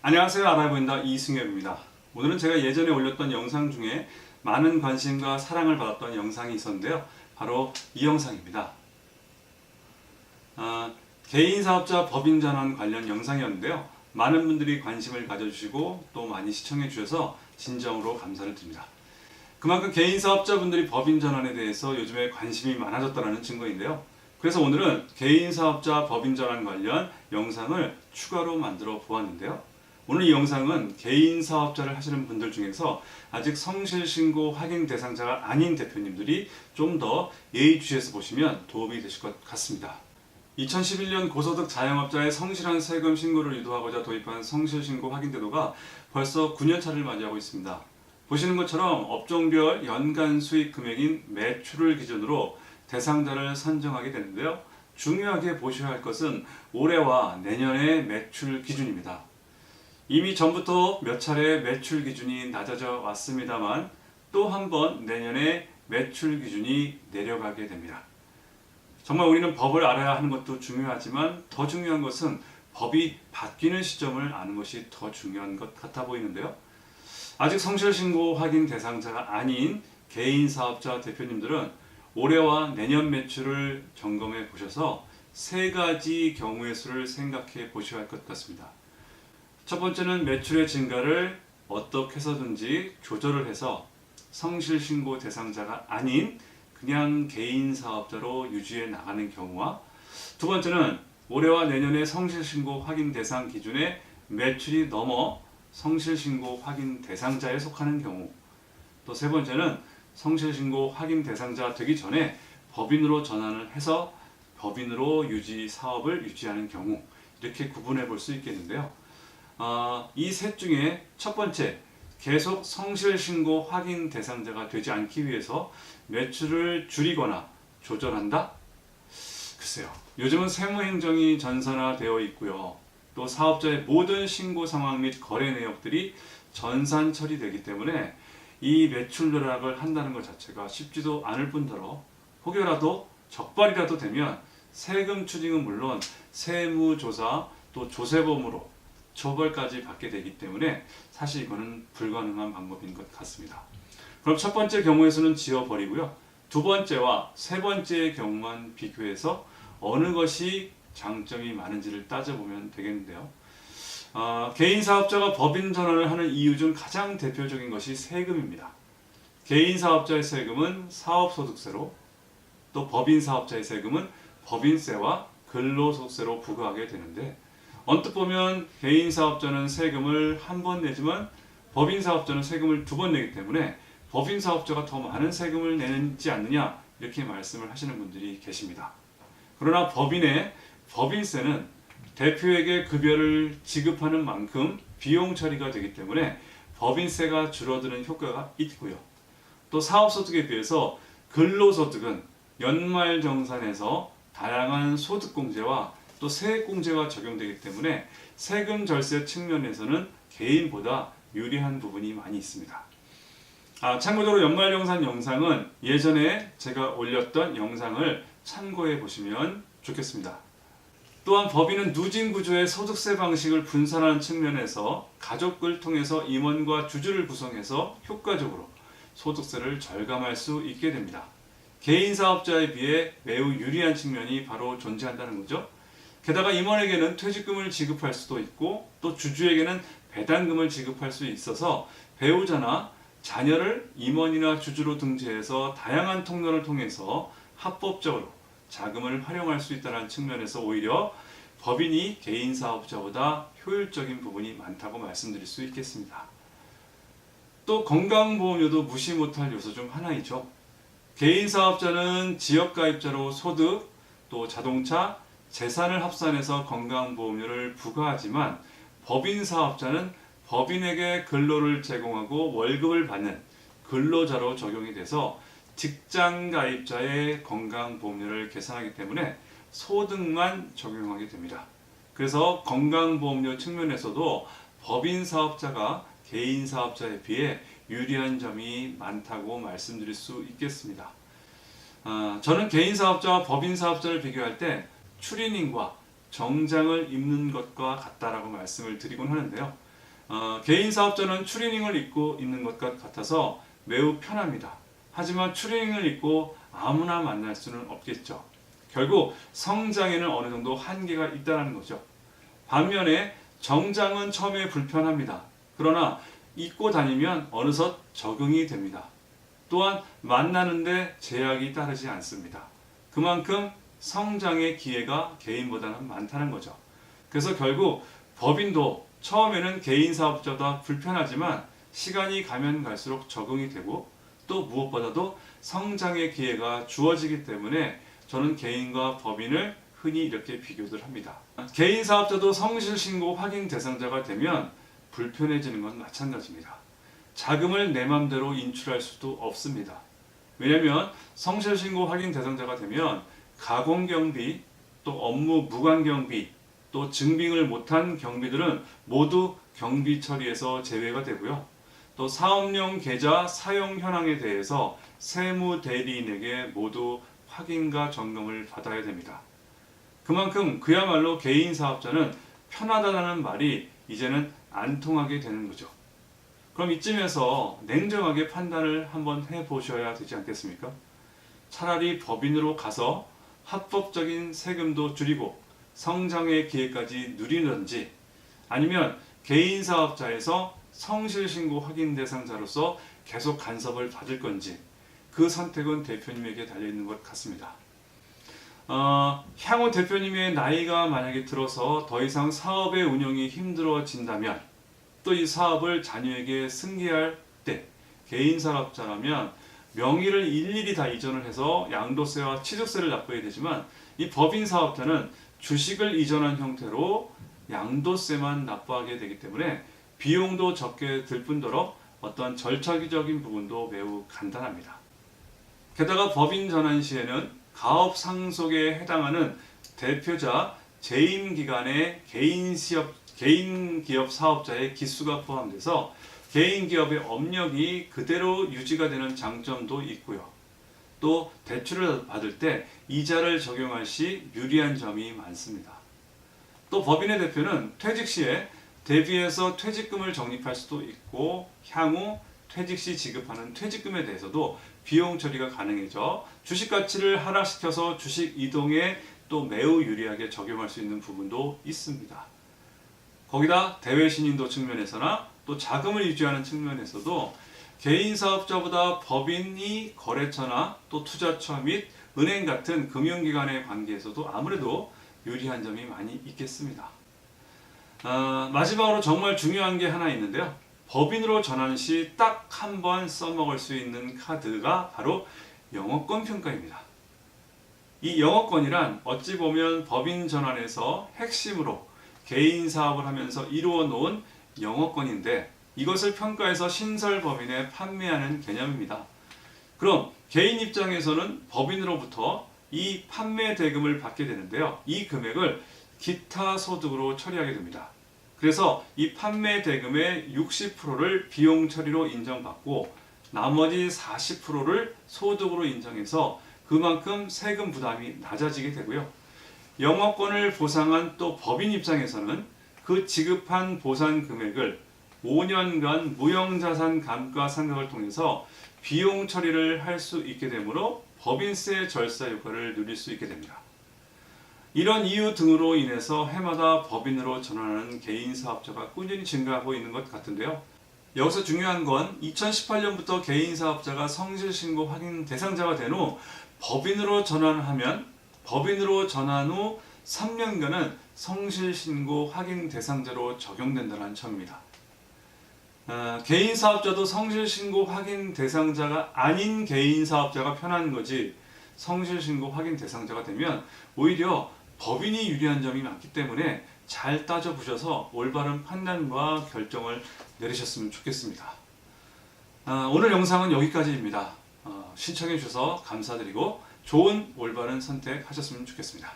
안녕하세요. 알아보인다 이승엽입니다. 오늘은 제가 예전에 올렸던 영상 중에 많은 관심과 사랑을 받았던 영상이 있었는데요. 바로 이 영상입니다. 개인사업자 법인전환 관련 영상이었는데요. 많은 분들이 관심을 가져주시고 또 많이 시청해 주셔서 진정으로 감사를 드립니다. 그만큼 개인사업자분들이 법인전환에 대해서 요즘에 관심이 많아졌다는 증거인데요. 그래서 오늘은 개인사업자 법인전환 관련 영상을 추가로 만들어 보았는데요. 오늘 이 영상은 개인사업자를 하시는 분들 중에서 아직 성실신고 확인 대상자가 아닌 대표님들이 좀 더 예의주시해서 보시면 도움이 되실 것 같습니다. 2011년 고소득 자영업자의 성실한 세금 신고를 유도하고자 도입한 성실신고 확인제도가 벌써 9년차를 맞이하고 있습니다. 보시는 것처럼 업종별 연간 수익 금액인 매출을 기준으로 대상자를 선정하게 되는데요. 중요하게 보셔야 할 것은 올해와 내년의 매출 기준입니다. 이미 전부터 몇 차례 매출 기준이 낮아져 왔습니다만 또 한 번 내년에 매출 기준이 내려가게 됩니다. 정말 우리는 법을 알아야 하는 것도 중요하지만 더 중요한 것은 법이 바뀌는 시점을 아는 것이 더 중요한 것 같아 보이는데요. 아직 성실신고 확인 대상자가 아닌 개인사업자 대표님들은 올해와 내년 매출을 점검해 보셔서 세 가지 경우의 수를 생각해 보셔야 할 것 같습니다. 첫 번째는 매출의 증가를 어떻게 해서든지 조절을 해서 성실신고 대상자가 아닌 그냥 개인사업자로 유지해 나가는 경우와, 두 번째는 올해와 내년의 성실신고 확인 대상 기준의 매출이 넘어 성실신고 확인 대상자에 속하는 경우, 또 세 번째는 성실신고 확인 대상자 되기 전에 법인으로 전환을 해서 법인으로 사업을 유지하는 경우, 이렇게 구분해 볼 수 있겠는데요. 이 셋 중에 첫 번째, 계속 성실신고 확인 대상자가 되지 않기 위해서 매출을 줄이거나 조절한다? 글쎄요. 요즘은 세무행정이 전산화되어 있고요. 또 사업자의 모든 신고 상황 및 거래 내역들이 전산 처리되기 때문에 이 매출 누락을 한다는 것 자체가 쉽지도 않을 뿐더러 혹여라도 적발이라도 되면 세금 추징은 물론 세무조사 또 조세범으로 처벌까지 받게 되기 때문에 사실 이거는 불가능한 방법인 것 같습니다. 그럼 첫 번째 경우에서는 지워버리고요. 두 번째와 세 번째의 경우만 비교해서 어느 것이 장점이 많은지를 따져보면 되겠는데요. 개인사업자가 법인 전환을 하는 이유 중 가장 대표적인 것이 세금입니다. 개인사업자의 세금은 사업소득세로, 또 법인사업자의 세금은 법인세와 근로소득세로 부과하게 되는데, 언뜻 보면 개인사업자는 세금을 한 번 내지만 법인사업자는 세금을 두 번 내기 때문에 법인사업자가 더 많은 세금을 내지 않느냐, 이렇게 말씀을 하시는 분들이 계십니다. 그러나 법인의 법인세는 대표에게 급여를 지급하는 만큼 비용 처리가 되기 때문에 법인세가 줄어드는 효과가 있고요. 또 사업소득에 비해서 근로소득은 연말정산에서 다양한 소득공제와 또 세액공제가 적용되기 때문에 세금 절세 측면에서는 개인보다 유리한 부분이 많이 있습니다. 참고적으로 연말정산 영상은 예전에 제가 올렸던 영상을 참고해 보시면 좋겠습니다. 또한 법인은 누진구조의 소득세 방식을 분산하는 측면에서 가족을 통해서 임원과 주주를 구성해서 효과적으로 소득세를 절감할 수 있게 됩니다. 개인사업자에 비해 매우 유리한 측면이 바로 존재한다는 거죠. 게다가 임원에게는 퇴직금을 지급할 수도 있고 또 주주에게는 배당금을 지급할 수 있어서 배우자나 자녀를 임원이나 주주로 등재해서 다양한 통로를 통해서 합법적으로 자금을 활용할 수 있다는 측면에서 오히려 법인이 개인사업자보다 효율적인 부분이 많다고 말씀드릴 수 있겠습니다. 또 건강보험료도 무시 못할 요소 중 하나이죠. 개인사업자는 지역가입자로 소득, 또 자동차, 재산을 합산해서 건강보험료를 부과하지만 법인사업자는 법인에게 근로를 제공하고 월급을 받는 근로자로 적용이 돼서 직장가입자의 건강보험료를 계산하기 때문에 소득만 적용하게 됩니다. 그래서 건강보험료 측면에서도 법인사업자가 개인사업자에 비해 유리한 점이 많다고 말씀드릴 수 있겠습니다. 저는 개인사업자와 법인사업자를 비교할 때 추리닝과 정장을 입는 것과 같다라고 말씀을 드리곤 하는데요. 개인 사업자는 추리닝을 입고 있는 것 같아서 매우 편합니다. 하지만 추리닝을 입고 아무나 만날 수는 없겠죠. 결국 성장에는 어느 정도 한계가 있다는 거죠. 반면에 정장은 처음에 불편합니다. 그러나 입고 다니면 어느덧 적응이 됩니다. 또한 만나는데 제약이 따르지 않습니다. 그만큼 성장의 기회가 개인보다는 많다는 거죠. 그래서 결국 법인도 처음에는 개인 사업자보다 불편하지만 시간이 가면 갈수록 적응이 되고 또 무엇보다도 성장의 기회가 주어지기 때문에 저는 개인과 법인을 흔히 이렇게 비교를 합니다. 개인 사업자도 성실신고 확인 대상자가 되면 불편해지는 건 마찬가지입니다. 자금을 내 맘대로 인출할 수도 없습니다. 왜냐하면 성실신고 확인 대상자가 되면 가공경비, 또 업무 무관경비, 또 증빙을 못한 경비들은 모두 경비 처리에서 제외가 되고요. 또 사업용 계좌 사용 현황에 대해서 세무대리인에게 모두 확인과 점검을 받아야 됩니다. 그만큼 그야말로 개인 사업자는 편하다는 말이 이제는 안 통하게 되는 거죠. 그럼 이쯤에서 냉정하게 판단을 한번 해보셔야 되지 않겠습니까? 차라리 법인으로 가서 합법적인 세금도 줄이고 성장의 기회까지 누리든지 아니면 개인 사업자에서 성실신고 확인 대상자로서 계속 간섭을 받을 건지 그 선택은 대표님에게 달려있는 것 같습니다. 향후 대표님의 나이가 만약에 들어서 더 이상 사업의 운영이 힘들어진다면 또 이 사업을 자녀에게 승계할 때 개인 사업자라면 명의를 일일이 다 이전을 해서 양도세와 취득세를 납부해야 되지만 이 법인 사업자는 주식을 이전한 형태로 양도세만 납부하게 되기 때문에 비용도 적게 들 뿐더러 어떤 절차적인 부분도 매우 간단합니다. 게다가 법인 전환 시에는 가업 상속에 해당하는 대표자 재임 기간에 개인 기업 사업자의 기수가 포함돼서 개인 기업의 업력이 그대로 유지가 되는 장점도 있고요. 또 대출을 받을 때 이자를 적용할 시 유리한 점이 많습니다. 또 법인의 대표는 퇴직 시에 대비해서 퇴직금을 적립할 수도 있고 향후 퇴직 시 지급하는 퇴직금에 대해서도 비용 처리가 가능해져 주식 가치를 하락시켜서 주식 이동에 또 매우 유리하게 적용할 수 있는 부분도 있습니다. 거기다 대외 신인도 측면에서나 또 자금을 유지하는 측면에서도 개인 사업자보다 법인이 거래처나 또 투자처 및 은행 같은 금융기관의 관계에서도 아무래도 유리한 점이 많이 있겠습니다. 마지막으로 정말 중요한 게 하나 있는데요. 법인으로 전환 시 딱 한 번 써먹을 수 있는 카드가 바로 영업권 평가입니다. 이 영업권이란 어찌 보면 법인 전환에서 핵심으로 개인 사업을 하면서 이루어 놓은 영업권인데 이것을 평가해서 신설법인에 판매하는 개념입니다. 그럼 개인 입장에서는 법인으로부터 이 판매 대금을 받게 되는데요. 이 금액을 기타 소득으로 처리하게 됩니다. 그래서 이 판매 대금의 60%를 비용 처리로 인정받고 나머지 40%를 소득으로 인정해서 그만큼 세금 부담이 낮아지게 되고요. 영업권을 보상한 또 법인 입장에서는 그 지급한 보상 금액을 5년간 무형자산 감가상각을 통해서 비용 처리를 할 수 있게 되므로 법인세 절사 효과를 누릴 수 있게 됩니다. 이런 이유 등으로 인해서 해마다 법인으로 전환하는 개인 사업자가 꾸준히 증가하고 있는 것 같은데요. 여기서 중요한 건 2018년부터 개인 사업자가 성실신고 확인 대상자가 된 후 법인으로 전환하면 법인으로 전환 후 3년간은 성실신고 확인 대상자로 적용된다는 점입니다. 개인 사업자도 성실신고 확인 대상자가 아닌 개인 사업자가 편한 거지 성실신고 확인 대상자가 되면 오히려 법인이 유리한 점이 많기 때문에 잘 따져보셔서 올바른 판단과 결정을 내리셨으면 좋겠습니다. 오늘 영상은 여기까지입니다. 시청해 주셔서 감사드리고 좋은 올바른 선택하셨으면 좋겠습니다.